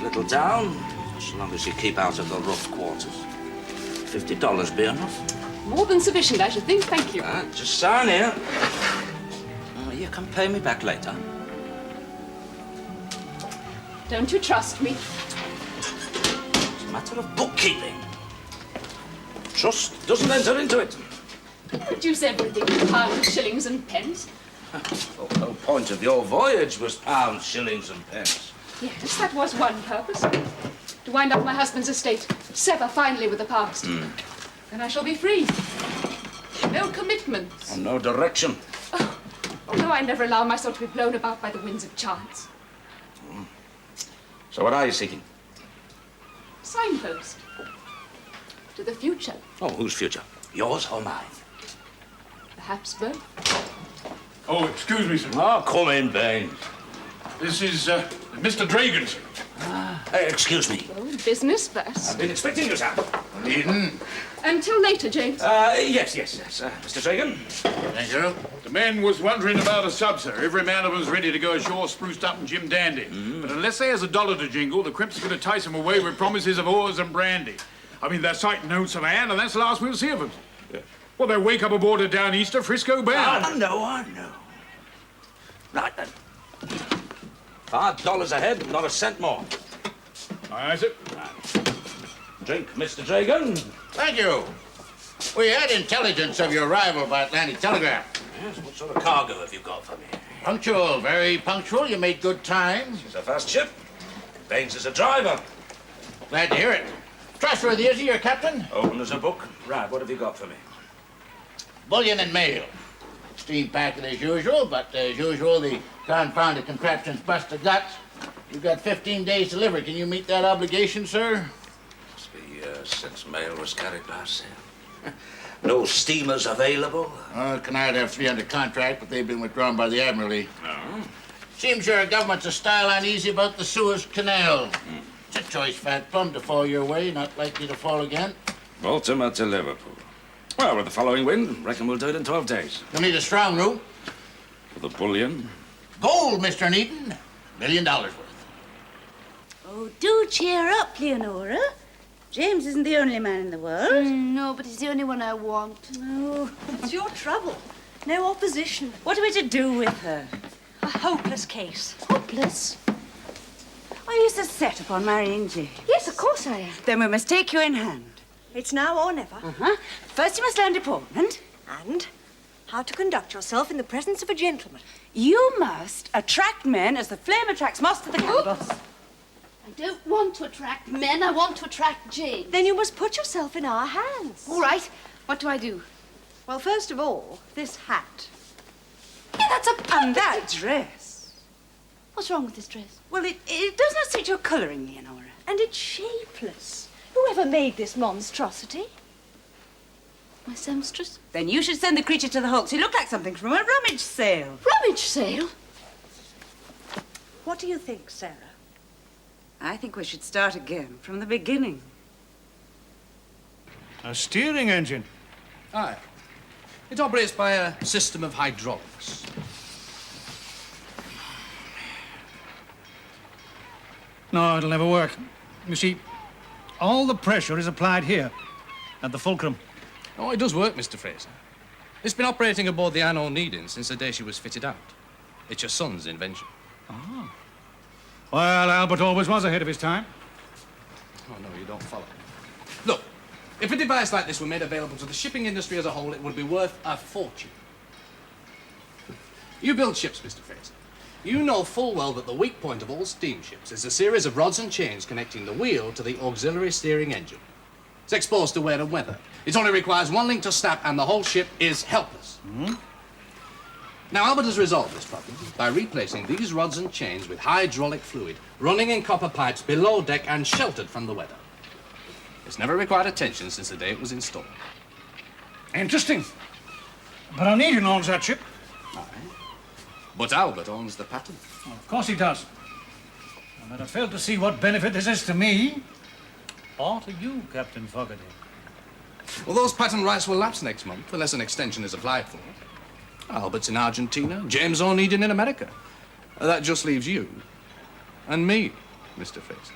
little down, as long as you keep out of the rough quarters. $50 be enough? More than sufficient, I should think. Thank you. Just sign here. Oh, you can pay me back later. Don't you trust me? It's a matter of bookkeeping. Trust doesn't enter into it. Reduce everything to pounds, shillings, and pence. The whole point of your voyage was pounds, shillings, and pence. Yes, that was one purpose. To wind up my husband's estate, sever finally with the past. Then I shall be free. No commitments. And no direction. Although I never allow myself to be blown about by the winds of chance. So what are you seeking? Signpost. To the future. Oh, whose future? Yours or mine? Perhaps both. Oh, excuse me, sir. Oh, come in, Baines. This is Mr. Dragon, sir. Excuse me. Oh, business first. I've been expecting you, sir. Eden. Until later, James. Yes. Mr. Dragon. Thank you. The men was wondering about a sub, sir. Every man of them's ready to go ashore, spruced up and Jim Dandy. But unless they has $1 to jingle, the crimps are going to entice them away with promises of oars and brandy. I mean, they're sighting notes of hand, and that's the last we'll see of them. Yeah. Well, they'll wake up aboard a down easter, Frisco bound. I know. Right, then. $5 a head, not a cent more. Aye, sir. Drink, Mr. Dragon. Thank you. We had intelligence of your arrival by Atlantic Telegraph. Yes, what sort of cargo have you got for me? Punctual, very punctual. You made good time. It's a fast ship. Baines is a driver. Glad to hear it. Trustworthy, is he, your captain? Open as a book. Right, what have you got for me? Bullion and mail. Steam packet as usual, but as usual, the confounded contraptions bust the guts. You've got 15 days delivery. Can you meet that obligation, sir? Must be since mail was carried by sail. No steamers available? Canard have 3 under contract, but they've been withdrawn by the Admiralty. No. Seems your government's a style uneasy about the Suez Canal. It's a choice fat plum to fall your way, not likely to fall again. Baltimore to Liverpool. Well, with the following wind, reckon we'll do it in 12 days. You'll need a strong room. For the bullion? Gold, Mr. Onedin. $1 million worth. Oh, do cheer up, Leonora. James isn't the only man in the world. No, but he's the only one I want. Oh, It's your trouble. No opposition. what are we to do with her? A hopeless case. Hopeless. Are you so set upon marrying James? Yes, of course I am. Then we must take you in hand. It's now or never. First, you must learn deportment. And how to conduct yourself in the presence of a gentleman. You must attract men as the flame attracts moss to the candles. I don't want to attract men. I want to attract James. Then you must put yourself in our hands. All right. What do I do? Well, first of all, this hat. Yeah, that's a And that dress. What's wrong with this dress? Well, it does not suit your colouring, Leonora. And it's shapeless. Whoever made this monstrosity? My seamstress? Then you should send the creature to the hulks. He looked like something from a rummage sale. Rummage sale? What do you think, Sarah? I think we should start again, from the beginning. A steering engine? Aye. It operates by a system of hydraulics. No, it'll never work. You see, all the pressure is applied here, at the fulcrum. Oh, it does work, Mr. Fraser. It's been operating aboard the Onedin since the day she was fitted out. It's your son's invention. Ah. Well, Albert always was ahead of his time. Oh, no, you don't follow. Look, if a device like this were made available to the shipping industry as a whole, it would be worth a fortune. You build ships, Mr. Fraser. You know full well that the weak point of all steamships is a series of rods and chains connecting the wheel to the auxiliary steering engine. It's exposed to wear and weather. It only requires one link to snap and the whole ship is helpless. Now, Albert has resolved this problem by replacing these rods and chains with hydraulic fluid running in copper pipes below deck and sheltered from the weather. It's never required attention since the day it was installed. Interesting. But Onedin owns that ship. Aye. But Albert owns the patent. Well, of course he does. But I fail to see what benefit this is to me. Or to you, Captain Fogarty. Well, those patent rights will lapse next month unless an extension is applied for. Albert's in Argentina, James Onedin in America. That just leaves you and me, Mr. Fraser.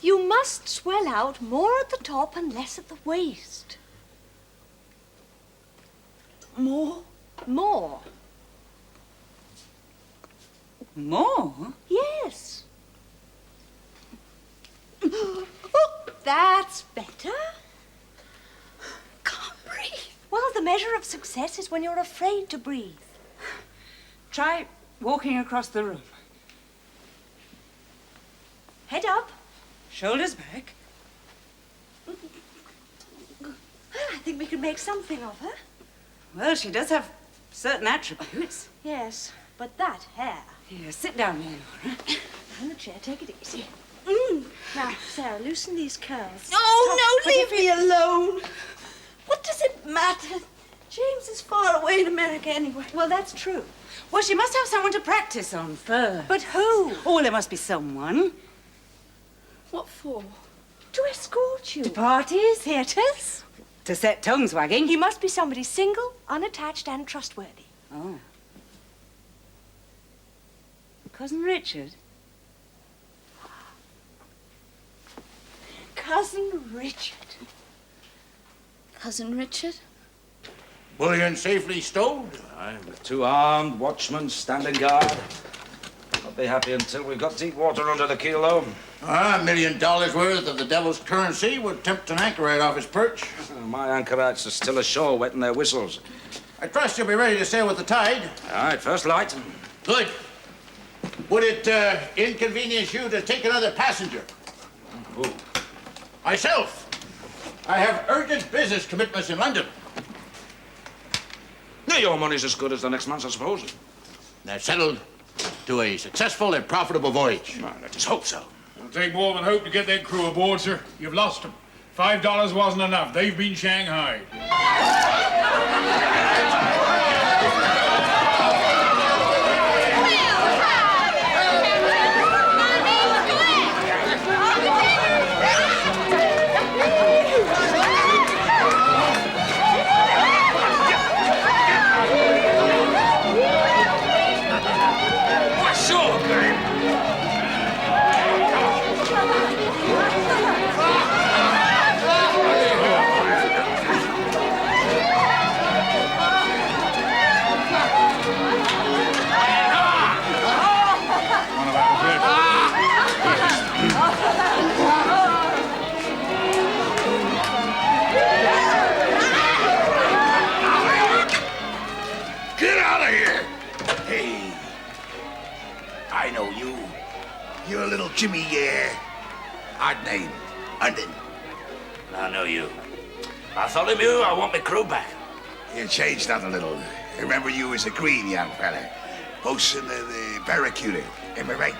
You must swell out more at the top and less at the waist. More? More. More? Yes. Oh, that's better. Can't breathe. Well, the measure of success is when you're afraid to breathe. Try walking across the room. Head up. Shoulders back. Well, I think we can make something of her. Well, she does have certain attributes. Yes, but that hair. Here, sit down, Leonora. On the chair, take it easy. Now, Sarah, loosen these curls. Oh, Stop. no, leave me alone. What does it matter? James is far away in America anyway. Well, that's true. Well, she must have someone to practice on first. But who? Oh, there must be someone. What for? To escort you. To parties, theatres, to set tongues wagging. He must be somebody single, unattached, and trustworthy. Oh. Cousin Richard? Cousin Richard. Cousin Richard? Bullion safely stowed? Aye, with 2 armed watchmen standing guard. I'll be happy until we've got deep water under the keel, though. $1 million worth of the devil's currency would tempt an anchorite off his perch. My anchorites are still ashore, wetting their whistles. I trust you'll be ready to sail with the tide. All right, first light. Good. Would it inconvenience you to take another passenger? Who? Myself. I have urgent business commitments in London. Now, your money's as good as the next man's, I suppose. That's settled. To a successful and profitable voyage. Well, let us hope so. It'll take more than hope to get that crew aboard, sir. You've lost them. $5 wasn't enough. They've been shanghaied. Get out of here! Hey, I know you. You're a little Jimmy, odd name, Onedin. I know you. Bartholomew, I want my crew back. You changed that a little. I remember you as a green young fella, boasting of the Barracuda. Am I right?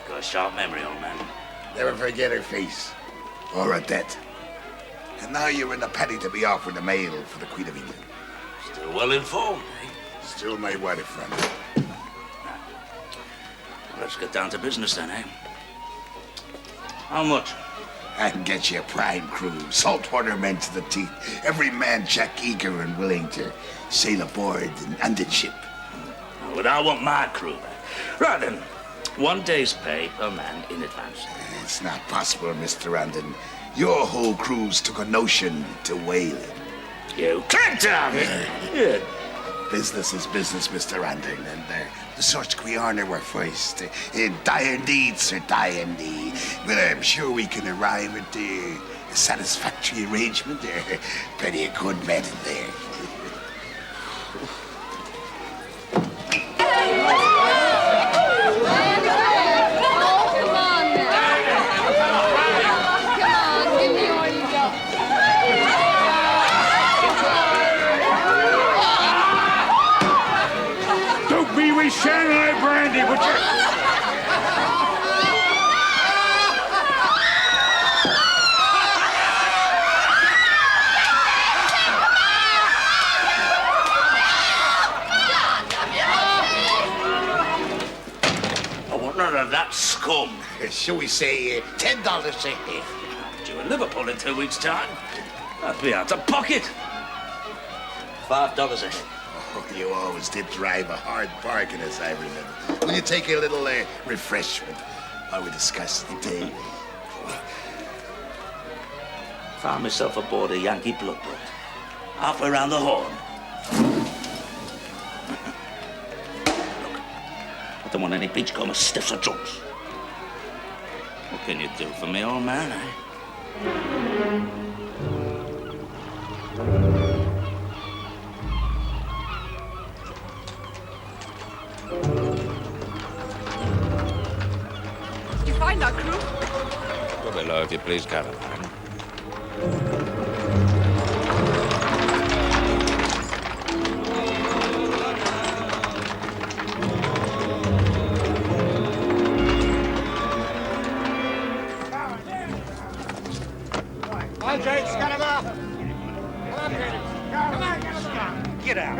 Got a sharp memory, old man. Never forget her face, or her death. And now you're in the paddy to be off with the mail for the Queen of England. Still well informed, eh? Still my waterfront. Let's get down to business then, eh? How much? I can get you a prime crew, saltwater men to the teeth. Every man jack eager and willing to sail aboard an Onedin ship. But I want my crew back. Right then, 1 day's pay per man in advance. It's not possible, Mr. Onedin. Your whole cruise took a notion to whaling. You can't tell me! Yeah. Business is business, Mr. Onedin, and the sort we honor were first. Dire needs are dire need. But I'm sure we can arrive at a satisfactory arrangement. Plenty of good men in there. Shanghai brandy, would you? I want none of that scum. Shall we say $10 a head? Due in Liverpool in 2 weeks' time. That'd be out of pocket. $5 a head. Oh, you always did drive a hard bargain, as I remember. Will you take a little refreshment while we discuss the day? found myself aboard a Yankee bloodboat, halfway round the Horn. Look, I don't want any beachcombers, stiffs or drunks. What can you do for me, old man, eh? Did you find our crew? Go below, if you please, Captain. Get out.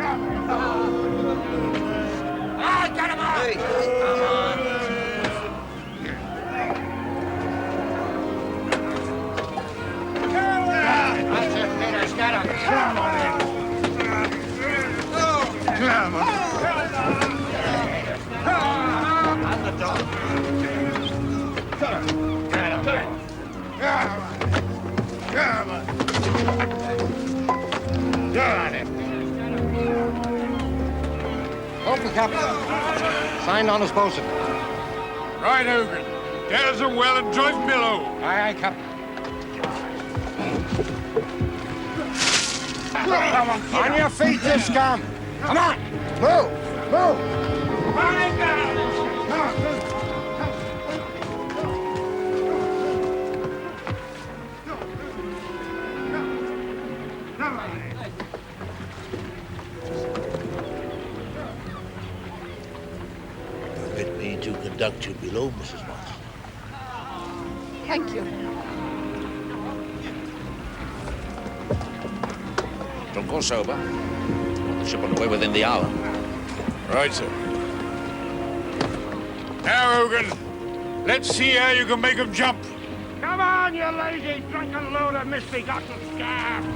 Get him out! Hey, come on. That's it, Peter's got him. Come on. Come on. I'm the dog. Come on. You're on it. Open, Captain. Signed on as bosun. Right, Hogan. There's a well and drive below. Aye, aye, Captain. Come on your feet, you scum! Come on! Move! Move! Permit me to conduct you below, Mrs. Watson. Thank you. Drunk or sober? Want the ship on the way within the hour. Right, sir. Now, Hogan, let's see how you can make 'em jump. Come on, you lazy, drunken load of misbegotten scabs!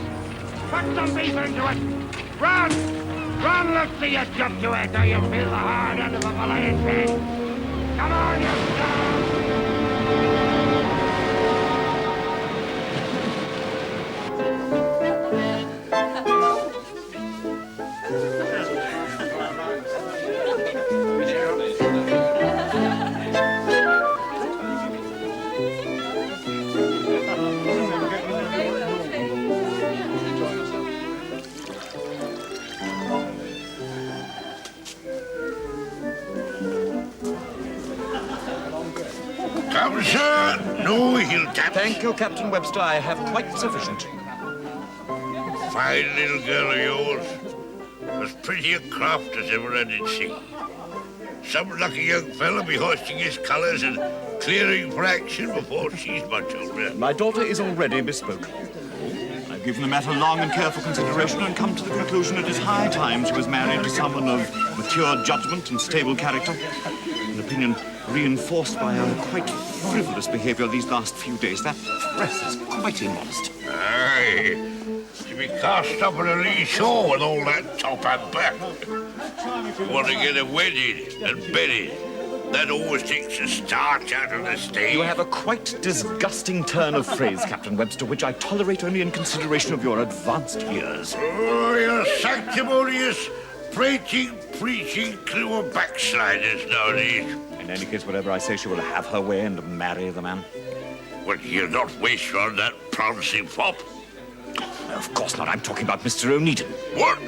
Put some beef into it! Run! Run, let's see you jump to it, or you feel the hard end of a filleted pig! Come on, you scabs! Come, sir. No heel taps. Thank you, Captain Webster. I have quite sufficient. Fine little girl of yours. As pretty a craft as ever I did see. Some lucky young fellow be hoisting his colours and clearing for action before she's much older. My daughter is already bespoke. I've given the matter long and careful consideration and come to the conclusion it is high time she was married to someone of mature judgment and stable character. An opinion reinforced by her quite frivolous behavior these last few days. That dress is quite immodest. Aye. To be cast up on a lee shore with all that top and back. Want to get her wedded and buried. That always takes the starch out of the stage. You have a quite disgusting turn of phrase, Captain Webster, which I tolerate only in consideration of your advanced years. Oh, you're sanctimonious, prating, preaching crew of backsliders nowadays. In any case, whatever I say, she will have her way and marry the man. Well, you're not waste on that prancing fop. Of course not. I'm talking about Mr. Onedin. What?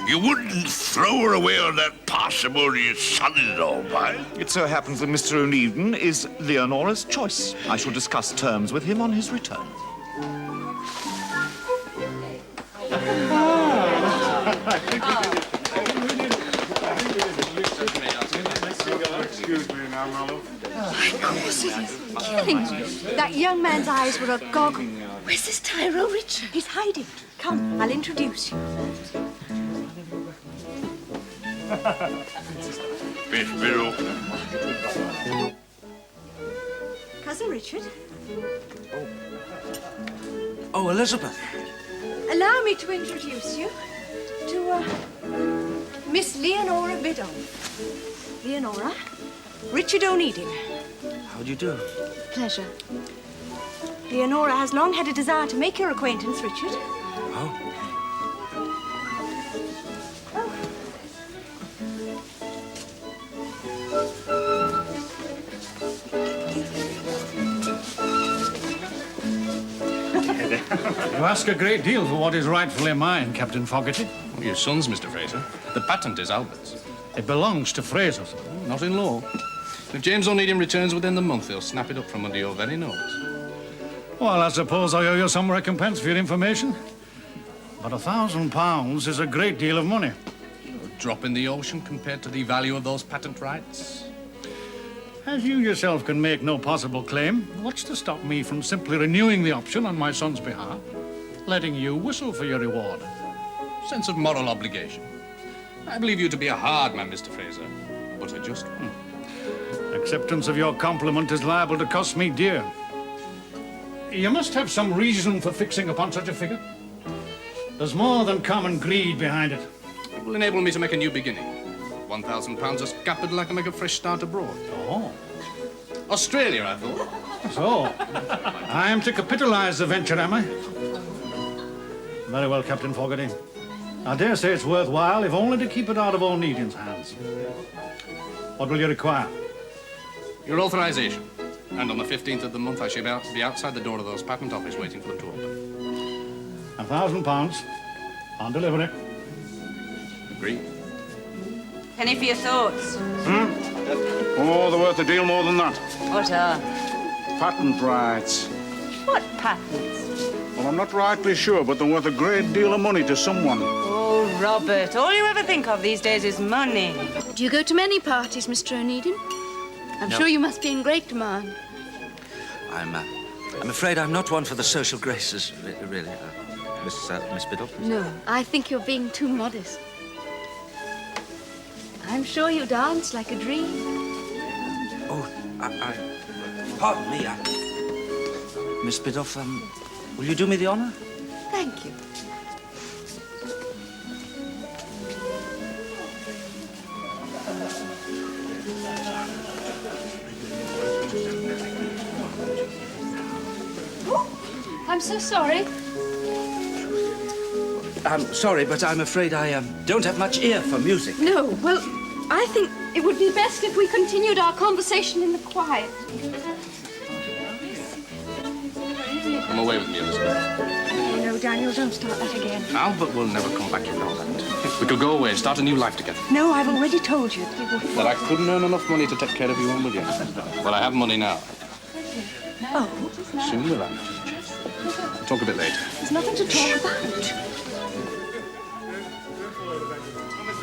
You wouldn't throw her away on that parsimonious son-in-law, man? It so happens that Mr. Onedin is Leonora's choice. I shall discuss terms with him on his return. Excuse me now, my love. Killing me. That young man's eyes were agog. Where's this Tyro Richard? He's hiding. Come, I'll introduce you. Miss Biddle. Cousin Richard, Oh, Elizabeth. allow me to introduce you to, Miss Leonora Biddulph. Leonora, Richard Onedin. How do you do? Pleasure. Leonora has long had a desire to make your acquaintance, Richard. Oh. You ask a great deal for what is rightfully mine, Captain Fogarty. Well, your son's, Mr. Fraser. The patent is Albert's. It belongs to Fraser. Not in law. If James Onedin returns within the month, he'll snap it up from under your very nose. Well, I suppose I owe you some recompense for your information. But £1,000 is a great deal of money. A drop in the ocean compared to the value of those patent rights. As you yourself can make no possible claim, what's to stop me from simply renewing the option on my son's behalf, letting you whistle for your reward? Sense of moral obligation. I believe you to be a hard man, Mr. Fraser, but a just one. Acceptance of your compliment is liable to cost me dear. You must have some reason for fixing upon such a figure. There's more than common greed behind it. It will enable me to make a new beginning. £1,000 as capital, I can make a fresh start abroad. Oh. Australia, I thought. So, I am to capitalize the venture, am I? Very well, Captain Fogarty. I dare say it's worthwhile, if only to keep it out of Onedin's hands. What will you require? Your authorization. And on the 15th of the month, I shall be outside the door of those patent office waiting for them to open. £1,000 on delivery. Agreed. Penny for your thoughts. Oh, they're worth a deal more than that. What are? Patent rights. What patents? Well, I'm not rightly sure, but they're worth a great deal of money to someone. Oh, Robert, all you ever think of these days is money. Do you go to many parties, Mr. Onedin? I'm sure you must be in great demand. I'm afraid I'm not one for the social graces, really, Miss Biddle. No, I think you're being too modest. I'm sure you dance like a dream. Oh, pardon me, Miss Biddulph, will you do me the honor? Thank you. I'm so sorry. I'm sorry, but I'm afraid I don't have much ear for music. No, well, I think it would be best if we continued our conversation in the quiet. Come away with me, Elizabeth. Oh, no, Daniel, don't start that again. Albert will never come back, you know that. We could go away and start a new life together. No, I've already told you that you would. That I couldn't earn enough money to take care of you and William. Well, I have money now. Oh. Soon will I. Talk a bit later. There's nothing to talk about.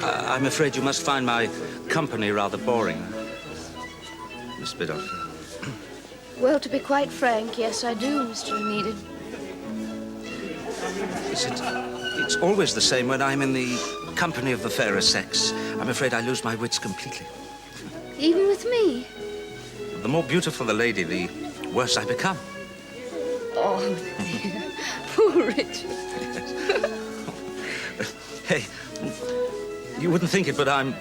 I'm afraid you must find my company rather boring, Miss Biddulph. Well, to be quite frank, yes, I do, Mr. Onedin. It's always the same when I'm in the company of the fairer sex. I'm afraid I lose my wits completely. Even with me? The more beautiful the lady, the worse I become. Oh, dear. Poor Richard. Hey, you wouldn't think it, but I'm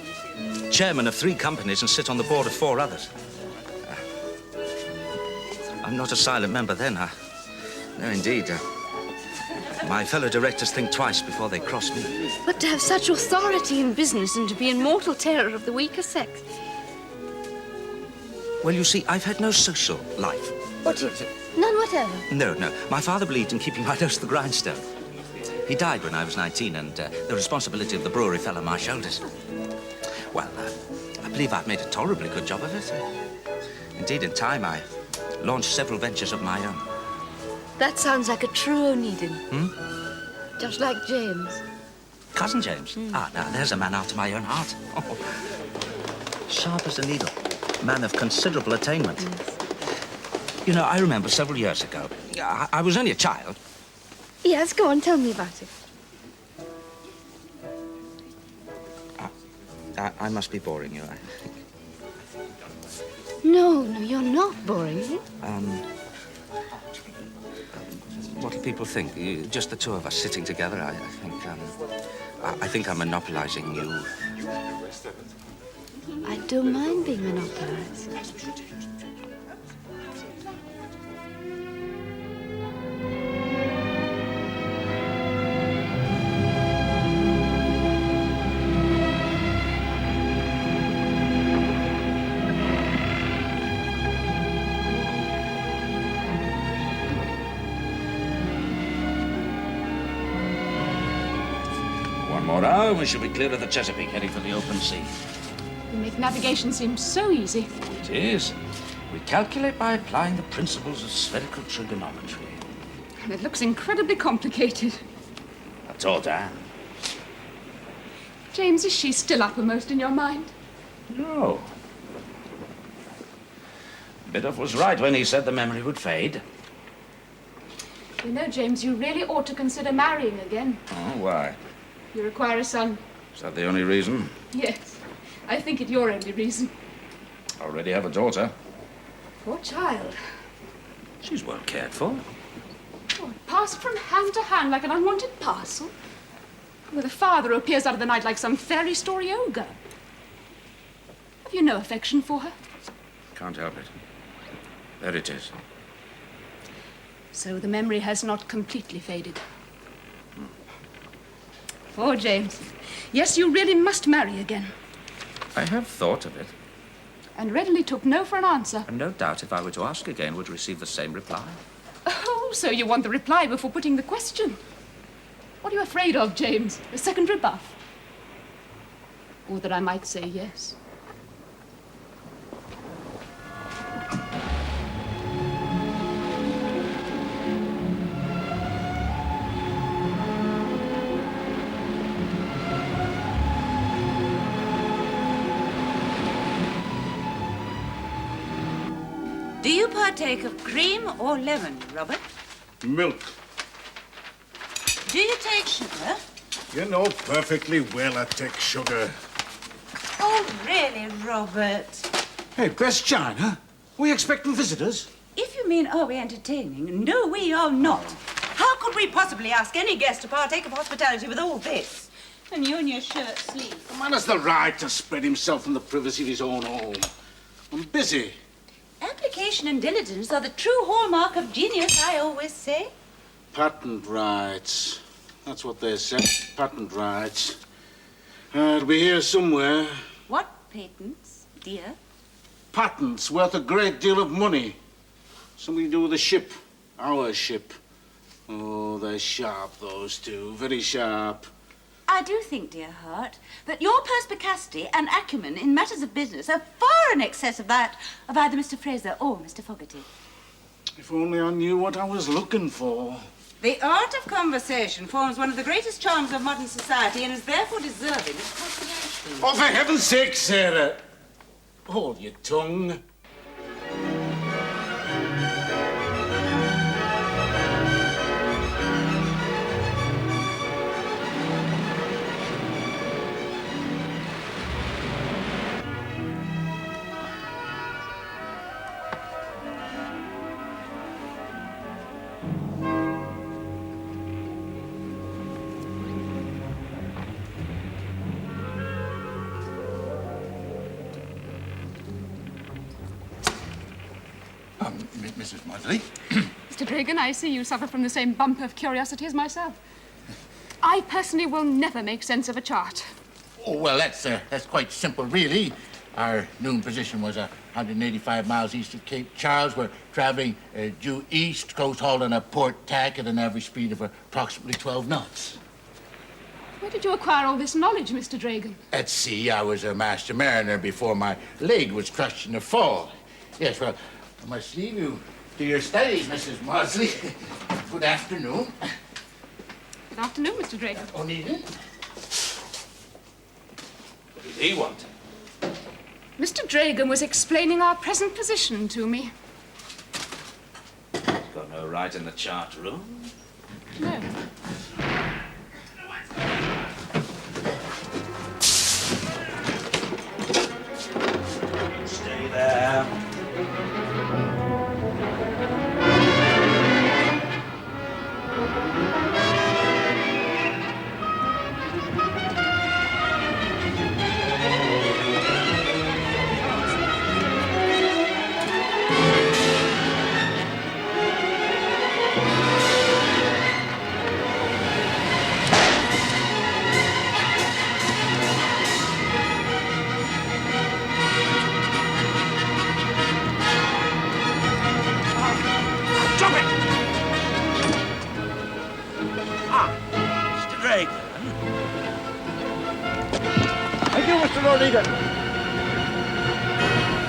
chairman of 3 companies and sit on the board of 4 others. I'm not a silent member then. No, indeed. My fellow directors think twice before they cross me. But to have such authority in business and to be in mortal terror of the weaker sex. Well, you see, I've had no social life. What is it? None whatever? No. My father believed in keeping my nose to the grindstone. He died when I was 19, and the responsibility of the brewery fell on my shoulders. Well, I believe I've made a tolerably good job of it. Indeed, in time, I launched several ventures of my own. That sounds like a true Onedin. Just like James. Cousin James? Now, there's a man after my own heart. Oh. Sharp as a needle. Man of considerable attainment. Yes. You know, I remember several years ago. I was only a child. Yes, go on, tell me about it. I must be boring you, I think. No, you're not boring me. What do people think? Just the 2 of us sitting together, I think I'm monopolizing you. I don't mind being monopolized. One more hour, we shall be clear of the Chesapeake, heading for the open sea. You make navigation seem so easy. It is. We calculate by applying the principles of spherical trigonometry. And it looks incredibly complicated. That's all, Dan. James, is she still uppermost in your mind? No. Biddulph was right when he said the memory would fade. You know, James, you really ought to consider marrying again. Oh, why? You require a son. Is that the only reason? Yes. I think it your only reason. I already have a daughter. Poor child. She's well cared for. Oh, passed from hand to hand like an unwanted parcel. With a father who appears out of the night like some fairy story ogre. Have you no affection for her? Can't help it. There it is. So the memory has not completely faded. Poor James. Yes, you really must marry again. I have thought of it. And readily took no for an answer. And no doubt if I were to ask again, would receive the same reply. Oh, so you want the reply before putting the question. What are you afraid of, James? A second rebuff? Or that I might say yes? Do you partake of cream or lemon, Robert? Milk. Do you take sugar? You know perfectly well I take sugar. Oh, really, Robert? Hey, Bess China, we expecting visitors? If you mean, are we entertaining? No, we are not. How could we possibly ask any guest to partake of hospitality with all this? And you in your shirt sleeve. A man has the right to spread himself in the privacy of his own home. I'm busy. Application and diligence are the true hallmark of genius, I always say. Patent rights. That's what they said. Patent rights. It'll be here somewhere. What patents, dear? Patents worth a great deal of money. Something to do with the ship. Our ship. Oh, they're sharp, those two. Very sharp. I do think, dear heart, that your perspicacity and acumen in matters of business are far in excess of that of either Mr. Fraser or Mr. Fogarty. If only I knew what I was looking for. The art of conversation forms one of the greatest charms of modern society and is therefore deserving of consideration. Oh, for heaven's sake, Sarah! Hold your tongue. Mrs. Mudley. Mr. Dragon, I see you suffer from the same bump of curiosity as myself. I personally will never make sense of a chart. Oh, well, that's quite simple, really. Our noon position was 185 miles east of Cape Charles. We're traveling due east, coast hauled on a port tack at an average speed of approximately 12 knots. Where did you acquire all this knowledge, Mr. Dragon? At sea, I was a master mariner before my leg was crushed in the fall. Yes, well, I must leave you to your studies, Mrs. Maudsley. Good afternoon. Good afternoon, Mr. Dragon. Onedin. What did he want? Mr. Dragon was explaining our present position to me. Got no right in the chart room. No. Stay there. Captain Onedin.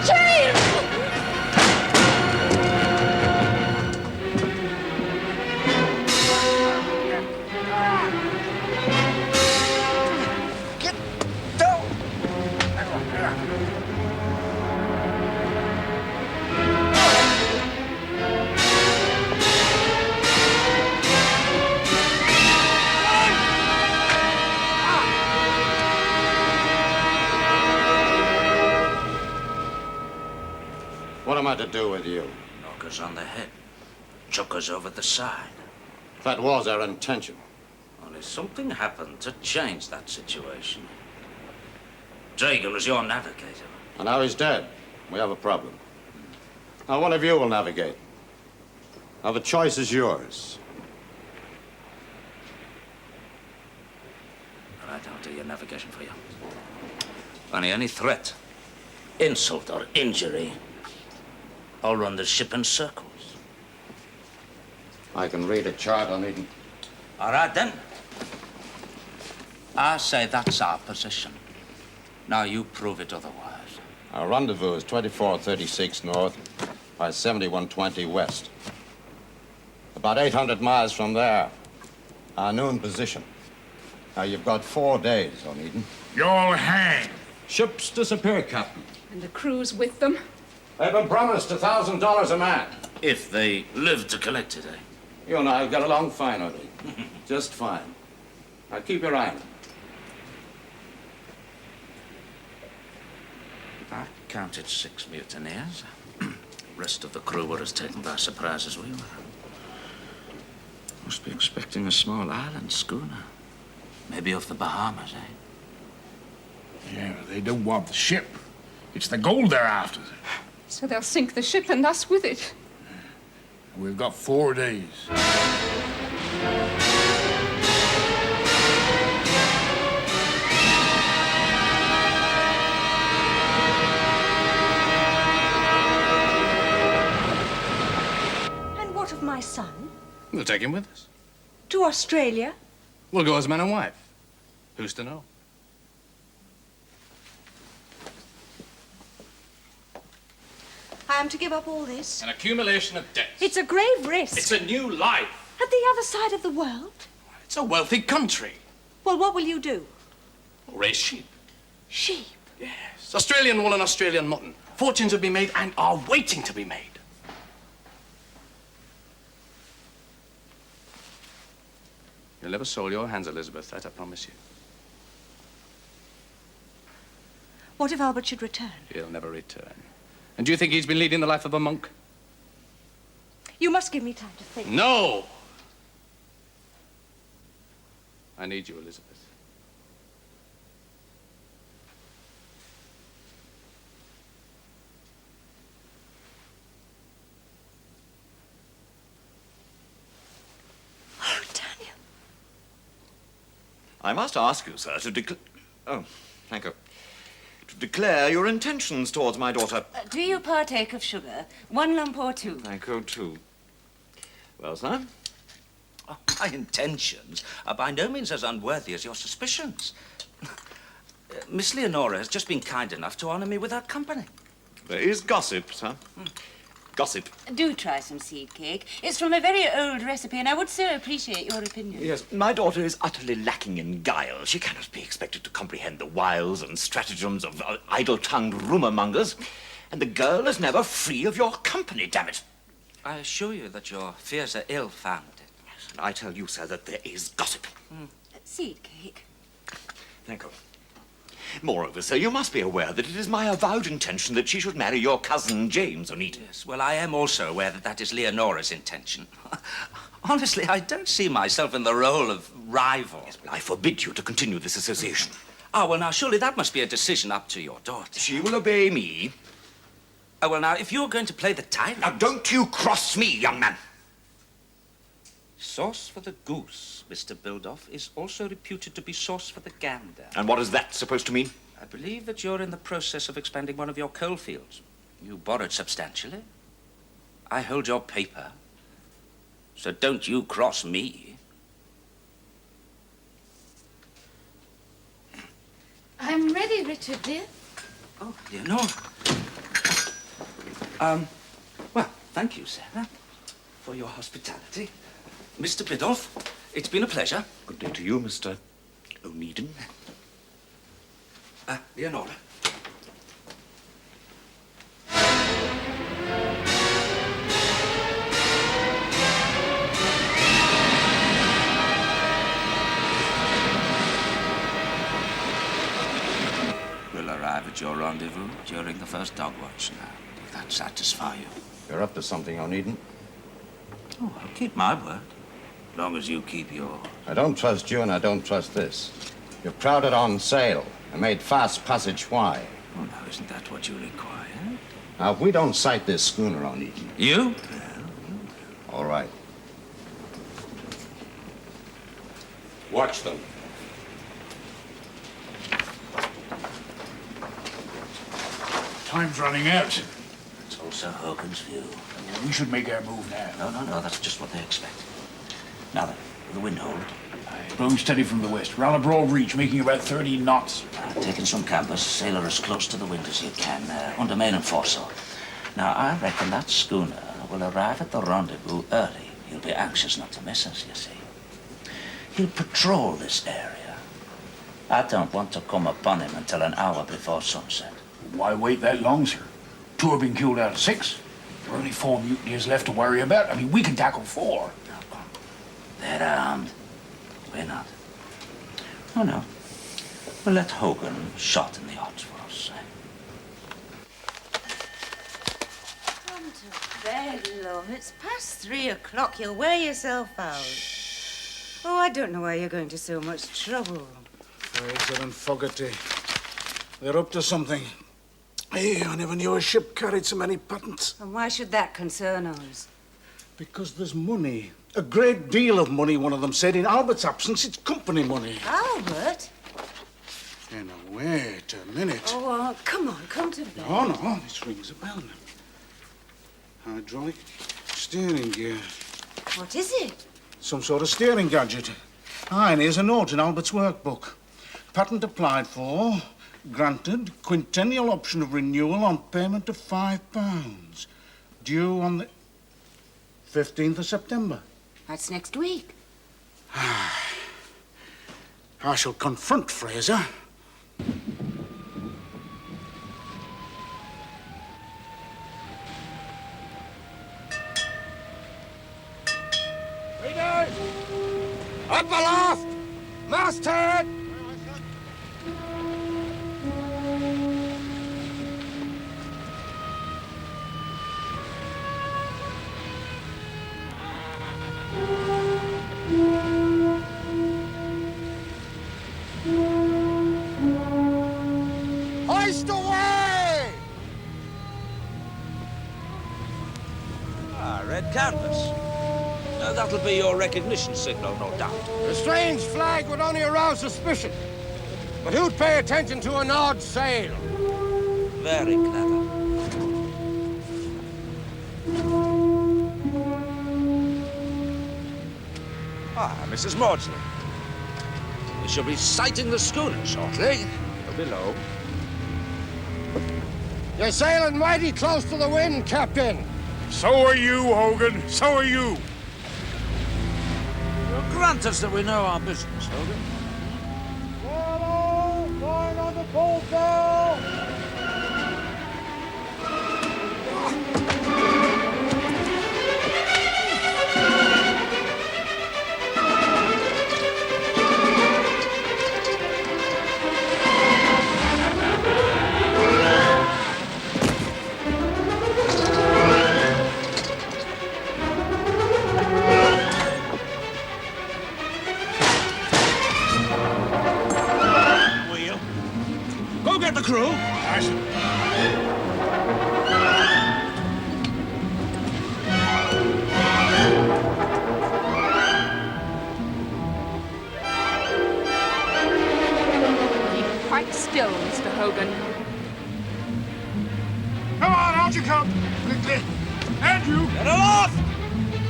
James! Get down. What am I to do with you? Knock us on the head. Chuck us over the side. That was our intention. Only something happened to change that situation. Dragon was your navigator. And now he's dead. We have a problem. Now, one of you will navigate. Now, the choice is yours. All right, I'll do your navigation for you. Only any threat, insult, or injury, I'll run the ship in circles. I can read a chart on it. All right, then. I say that's our position. Now you prove it otherwise. Our rendezvous is 2436 north by 7120 west. About 800 miles from there, our noon position. Now, you've got 4 days, Onedin. You'll hang. Ships disappear, Captain. And the crew's with them. They've been promised $1,000 a man. If they live to collect it, eh? You and I will get along fine, Onedin. Just fine. Now, keep your eye on them. I counted 6 mutineers. Rest of the crew were as taken by surprise as we were. Must be expecting a small island schooner. Maybe off the Bahamas, eh? Yeah, but they don't want the ship. It's the gold they're after. So they'll sink the ship and us with it. We've got 4 days. And what of my son? We'll take him with us. To Australia? We'll go as man and wife. Who's to know? I am to give up all this? An accumulation of debts. It's a grave risk. It's a new life. At the other side of the world? It's a wealthy country. Well, what will you do? Raise sheep. Sheep? Yes. Australian wool and Australian mutton. Fortunes have been made and are waiting to be made. You'll never soil your hands, Elizabeth, that I promise you. What if Albert should return? He'll never return. And do you think he's been leading the life of a monk? You must give me time to think. No! I need you, Elizabeth. Oh, Daniel. I must ask you, sir, to declare... Oh, thank you. To declare your intentions towards my daughter. Do you partake of sugar? 1 lump or 2? Thank you, too. Well, sir? Oh, my intentions are by no means as unworthy as your suspicions. Miss Leonora has just been kind enough to honor me with her company. There is gossip, sir. Gossip. Do try some seed cake. It's from a very old recipe, and I would so appreciate your opinion. Yes, my daughter is utterly lacking in guile. She cannot be expected to comprehend the wiles and stratagems of idle-tongued rumor-mongers. And the girl is never free of your company, damn it. I assure you that your fears are ill-founded. Yes, and I tell you, sir, that there is gossip. Seed cake. Thank you. Moreover, sir, you must be aware that it is my avowed intention that she should marry your cousin, James Onedin. Yes, well, I am also aware that that is Leonora's intention. Honestly, I don't see myself in the role of rival. Yes, but I forbid you to continue this association. Oh, well, now, surely that must be a decision up to your daughter. She will obey me. Oh, well, now, if you're going to play the tyrant... Now, don't you cross me, young man. Sauce for the goose, Mr. Bildoff, is also reputed to be sauce for the gander. And what is that supposed to mean? I believe that you're in the process of expanding one of your coal fields. You borrowed substantially. I hold your paper. So don't you cross me. I'm ready, Richard. Richard, dear. Oh, dear, no. Well, thank you, Sarah, for your hospitality. Mr. Biddulph, it's been a pleasure. Good day to you, Mr. Onedin. Leonora. We'll arrive at your rendezvous during the first dog watch now. Will that satisfy you? You're up to something, Onedin. Oh, I'll keep my word. As long as you keep your... I don't trust you, and I don't trust this. You're crowded on sail and made fast passage. Why? Oh, now, isn't that what you require? Now, if we don't sight this schooner, Onedin... You? All right. Watch them. Time's running out. It's also Hogan's view. We should make our move now. No, that's just what they expect. Now then, will the wind hold? Blowing steady from the west. We're on a broad reach, making about 30 knots. Taking some canvas, sail her as close to the wind as you can, under main and foresail. Now, I reckon that schooner will arrive at the rendezvous early. He'll be anxious not to miss us, you see. He'll patrol this area. I don't want to come upon him until an hour before sunset. Why wait that long, sir? 2 have been killed out of 6. There are only 4 mutineers left to worry about. I mean, we can tackle 4. They're armed. We're not. Oh, no. We'll let Hogan shorten the odds for us, Come to bed, love. It's past 3 o'clock. You'll wear yourself out. Oh, I don't know why you're going to so much trouble. Fraser and Fogarty. They're up to something. Hey, I never knew a ship carried so many patents. And why should that concern us? Because there's money. A great deal of money, one of them said. In Albert's absence, it's company money. Albert? Now, wait a minute. Oh, come on, come to bed. No, this rings a bell now. Hydraulic steering gear. What is it? Some sort of steering gadget. And here's a note in Albert's workbook. Patent applied for, granted, quintennial option of renewal on payment of £5. Due on the 15th of September. That's next week. I shall confront Fraser. Readers! Up aloft! Masthead! Hoist away! Red canvas. That'll be your recognition signal, no doubt. The strange flag would only arouse suspicion. But who'd pay attention to an odd sail? Very clever. Mrs. Maudsley. We shall be sighting the schooner shortly. Below. You're sailing mighty close to the wind, Captain. So are you, Hogan. So are you. Well, grant us that we know our business, Hogan. Hello, going on the boat now. The crew. Keep quite still, Mr. Hogan. Come on, out you come. Quickly. Andrew. Get aloft!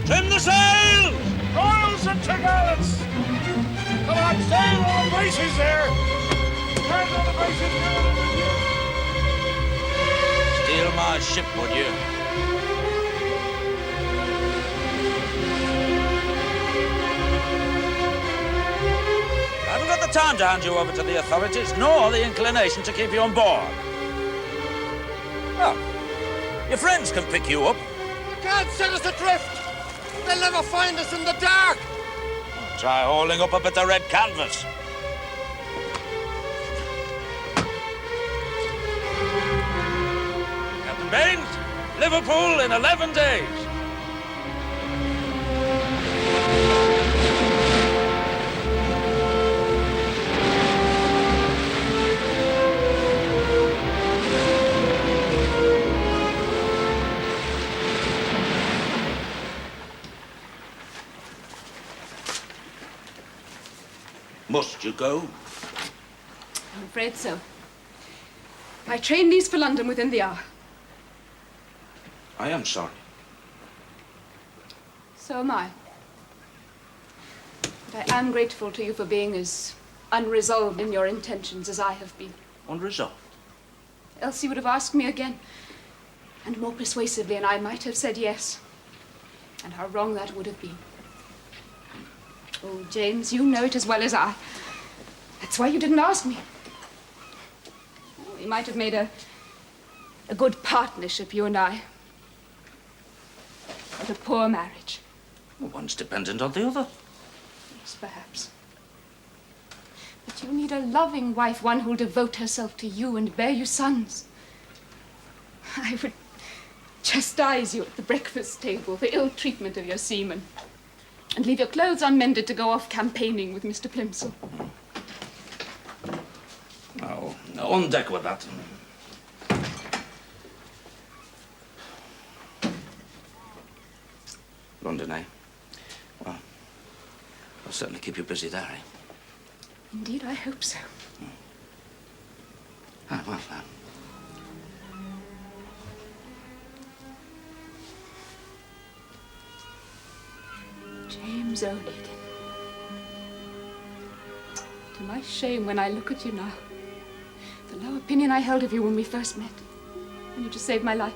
Trim the sails! Royals and to'gallants. Come on, sail all braces there. Steal my ship, would you? I haven't got the time to hand you over to the authorities, nor the inclination to keep you on board. Well, your friends can pick you up. You can't set us adrift. They'll never find us in the dark. Try hauling up a bit of red canvas. Captain Baines, Liverpool in 11 days. Must you go? I'm afraid so. My train leaves for London within the hour. I am sorry. So am I. But I am grateful to you for being as unresolved in your intentions as I have been. Unresolved? Else you would have asked me again, and more persuasively, and I might have said yes. And how wrong that would have been. Oh, James, you know it as well as I. That's why you didn't ask me. Oh, we might have made a good partnership, you and I. But a poor marriage. Well, one's dependent on the other. Yes, perhaps. But you need a loving wife, one who'll devote herself to you and bear you sons. I would chastise you at the breakfast table for ill treatment of your seamen, and leave your clothes unmended to go off campaigning with Mr. Plimsoll. Oh, on deck with that. London, eh? Well, I'll certainly keep you busy there, eh? Indeed, I hope so. Ah, well, James Onedin. To my shame, when I look at you now, the low opinion I held of you when we first met, when you just saved my life,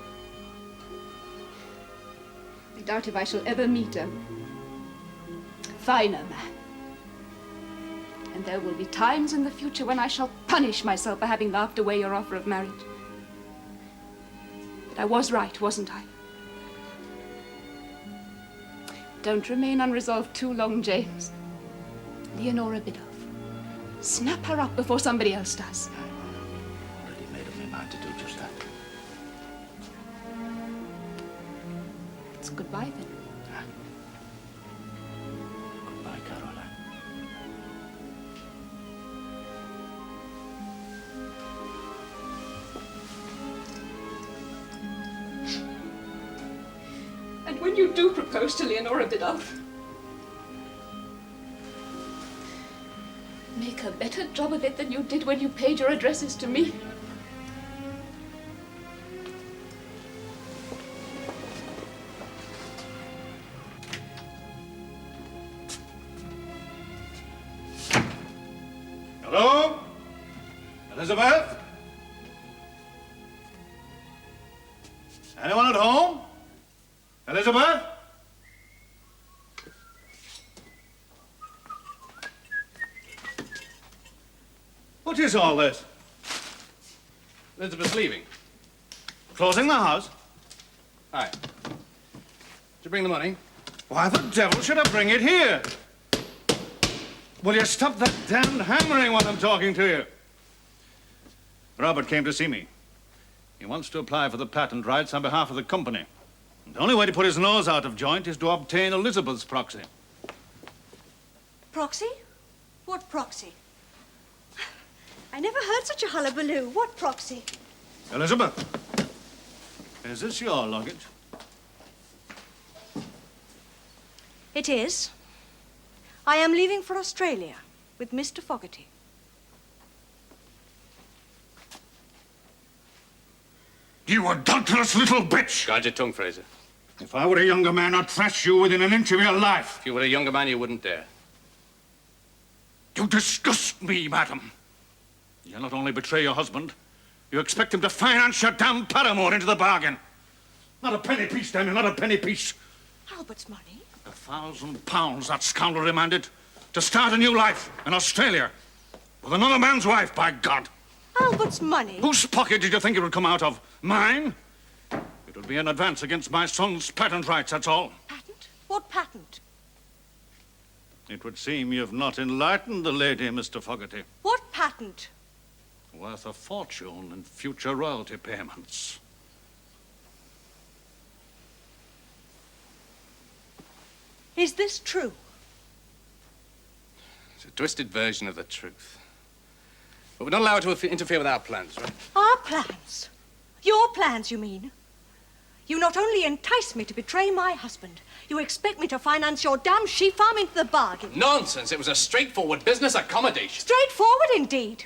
I doubt if I shall ever meet a finer man. And there will be times in the future when I shall punish myself for having laughed away your offer of marriage. But I was right, wasn't I? Don't remain unresolved too long, James. Leonora Biddulph. Snap her up before somebody else does. I've already made up my mind to do just that. It's goodbye, then. Goodbye, Caroline. And when you do propose to Leonora Biddulph, make a better job of it than you did when you paid your addresses to me. Hello? Elizabeth? Anyone at home? Elizabeth? What is all this? Elizabeth's leaving. Closing the house? Aye. Did you bring the money? Why the devil should I bring it here? Will you stop that damned hammering while I'm talking to you? Robert came to see me. He wants to apply for the patent rights on behalf of the company. The only way to put his nose out of joint is to obtain Elizabeth's proxy. Proxy? What proxy? I never heard such a hullabaloo. What proxy? Elizabeth, is this your luggage? It is. I am leaving for Australia with Mr. Fogarty. You adulterous little bitch! Guard your tongue, Fraser. If I were a younger man, I'd thrash you within an inch of your life. If you were a younger man, you wouldn't dare. You disgust me, madam. You'll not only betray your husband, you expect him to finance your damn paramour into the bargain. Not a penny piece, Daniel, not a penny piece. Albert's money? £1,000 that scoundrel demanded to start a new life in Australia with another man's wife, by God. Albert's money? Whose pocket did you think it would come out of? Mine? It would be an advance against my son's patent rights, that's all. Patent? What patent? It would seem you've not enlightened the lady, Mr. Fogarty. What patent? Worth a fortune in future royalty payments. Is this true? It's a twisted version of the truth. But we're not allowed to interfere with our plans, right? Our plans? Your plans, you mean? You not only entice me to betray my husband, you expect me to finance your damn sheep farm into the bargain. Nonsense. It was a straightforward business accommodation. Straightforward, indeed.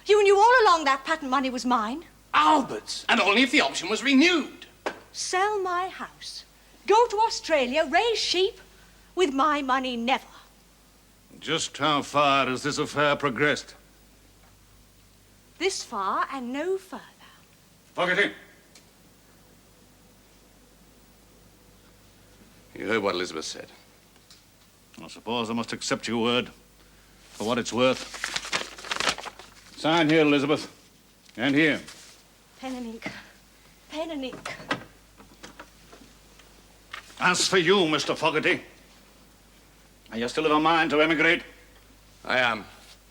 You knew all along that patent money was mine. Albert's. And only if the option was renewed. Sell my house. Go to Australia, raise sheep. With my money, never. Just how far has this affair progressed? This far and no further. Fogarty. You heard what Elizabeth said. I suppose I must accept your word for what it's worth. Sign here, Elizabeth. And here. Pen and ink. Pen and ink. As for you, Mr. Fogarty, are you still of a mind to emigrate? I am.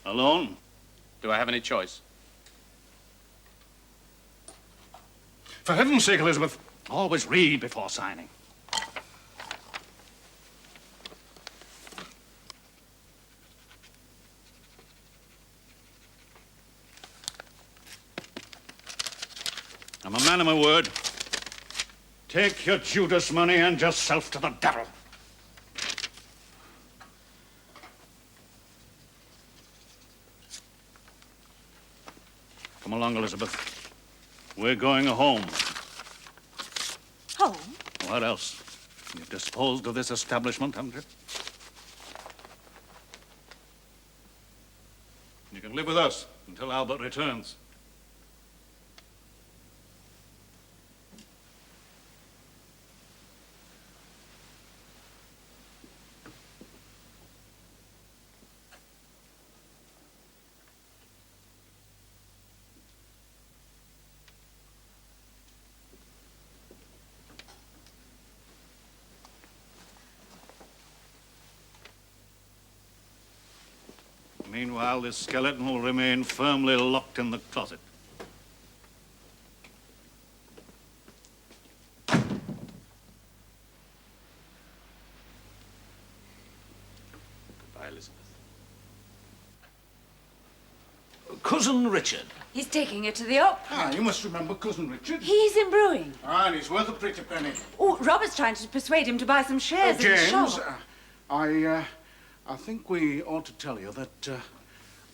Alone? Do I have any choice? For heaven's sake, Elizabeth, always read before signing. I'm a man of my word. Take your Judas money and yourself to the devil. Come along, Elizabeth. We're going home. Home? What else? You've disposed of this establishment, haven't you? You can live with us until Albert returns. Meanwhile, this skeleton will remain firmly locked in the closet. Goodbye, Elizabeth. Cousin Richard. He's taking it to the op. Ah, you must remember Cousin Richard. He's in brewing. Ah, and he's worth a pretty penny. Oh, Robert's trying to persuade him to buy some shares in the James, shop. I think we ought to tell you that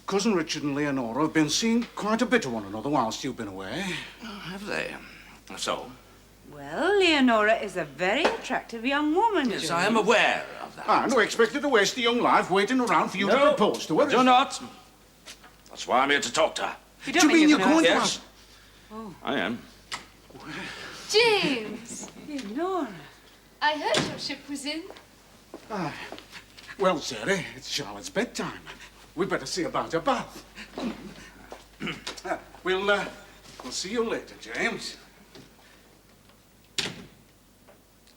Cousin Richard and Leonora have been seeing quite a bit of one another whilst you've been away. Oh, have they? So? Well, Leonora is a very attractive young woman. Yes, James. I am aware of that. Ah, and we expected to waste a young life waiting around for you to propose to her. Do not. That's why I'm here to talk to her. You Do you mean you're going to Yes. ask? Oh. I am. James! Leonora. I heard your ship was in. Ah, well, Sarah, it's Charlotte's bedtime. We'd better see about her bath. We'll see you later, James.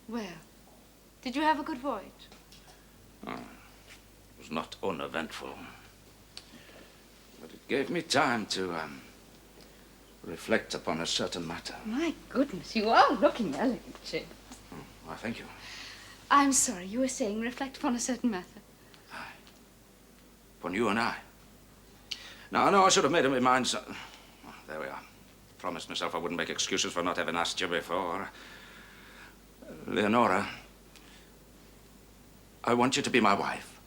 Well, did you have a good voyage? Oh, it was not uneventful. But it gave me time to reflect upon a certain matter. My goodness, you are looking elegant, James. Why, thank you. I'm sorry, you were saying reflect upon a certain matter. Upon you and I. Now, I know I should have made up my mind. So... Oh, there we are. Promised myself I wouldn't make excuses for not having asked you before. Leonora, I want you to be my wife.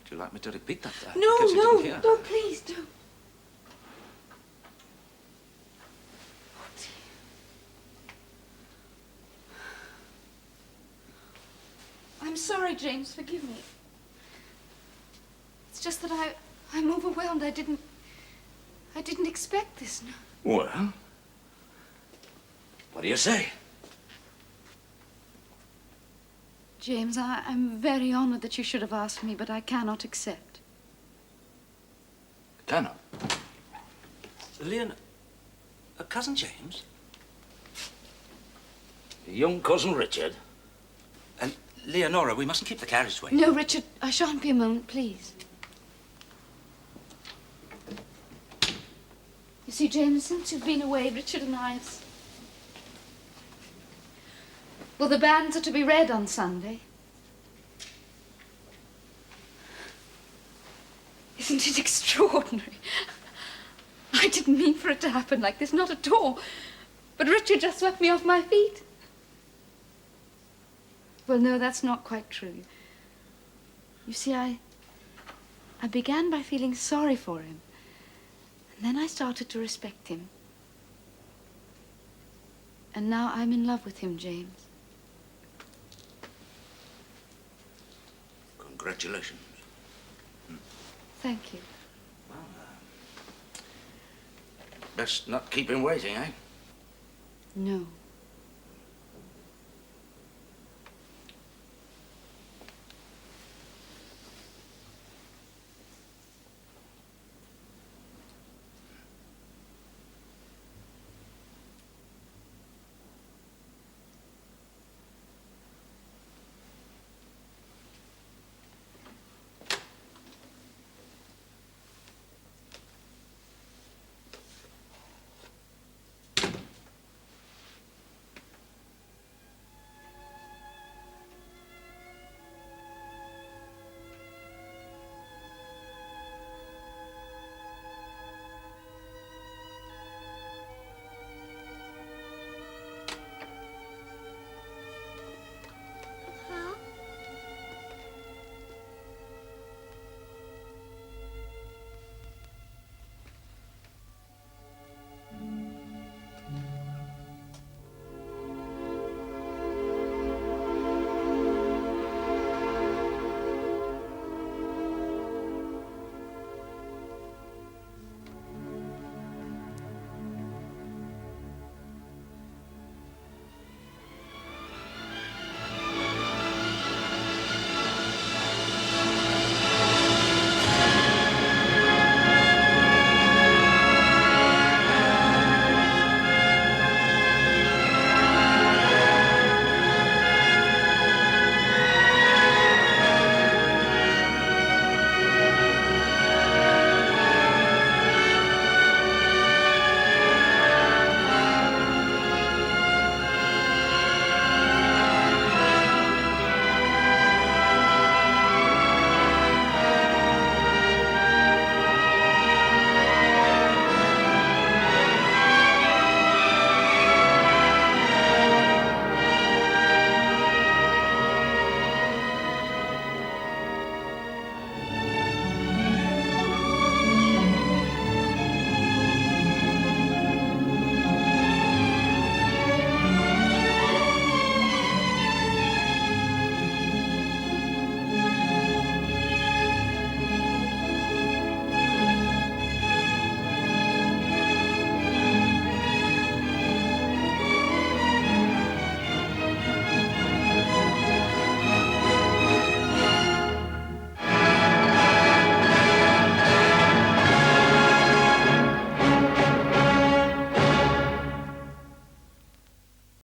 Would you like me to repeat that? No, please don't. sorry, James. Forgive me. It's just that I'm overwhelmed. I didn't expect this. No. Well, what do you say? James, I'm very honored that you should have asked me, but I cannot accept. Cannot? Cousin James? Young cousin Richard? And Leonora, we mustn't keep the carriage waiting. No, Richard, I shan't be a moment, please. You see, James, since you've been away, Richard and I have... Well, the banns are to be read on Sunday. Isn't it extraordinary? I didn't mean for it to happen like this, not at all. But Richard just swept me off my feet. Well, no, that's not quite true. You see, I began by feeling sorry for him. And then I started to respect him. And now I'm in love with him, James. Congratulations. Thank you. Well, best not keep him waiting, eh? No.